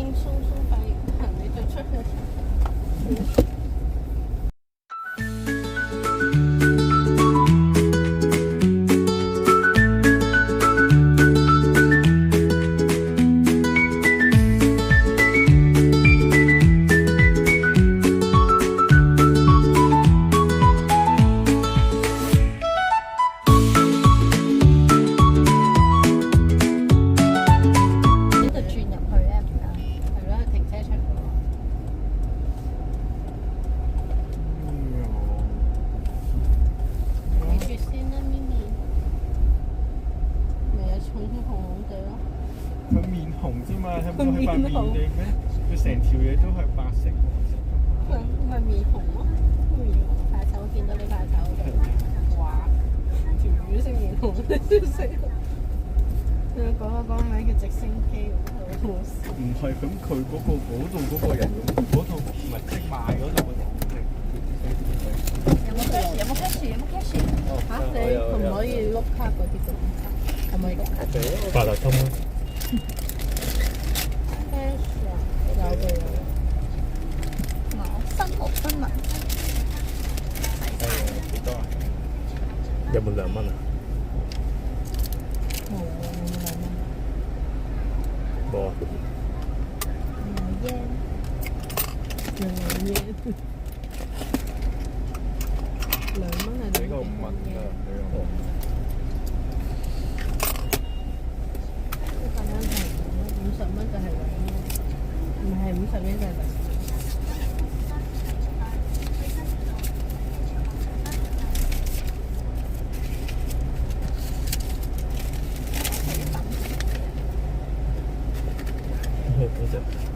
輕鬆鬆快行你就出去。佢面紅啫嘛，睇唔到佢塊面嚟咩？佢成條嘢都係白色黃色。佢咪面紅咯，面紅塊手，見到你塊手度，哇！條魚色面紅，笑死我！佢講個名叫直升機，好好笑。唔係咁，佢嗰度嗰個人，嗰度唔係即賣嗰度嘅人。有冇 cash？有冇 cash？有冇 cash？嚇！你可唔可以碌卡嗰啲㗎？可唔可以碌卡？八達通咯。有嘅有。身無分文，幾多啊？有冇2蚊啊？冇啊，冇2蚊。冇啊。2蚊係俾個5蚊㗎，俾個5。100蚊係50蚊就係2蚊，唔係50蚊就係10。多謝。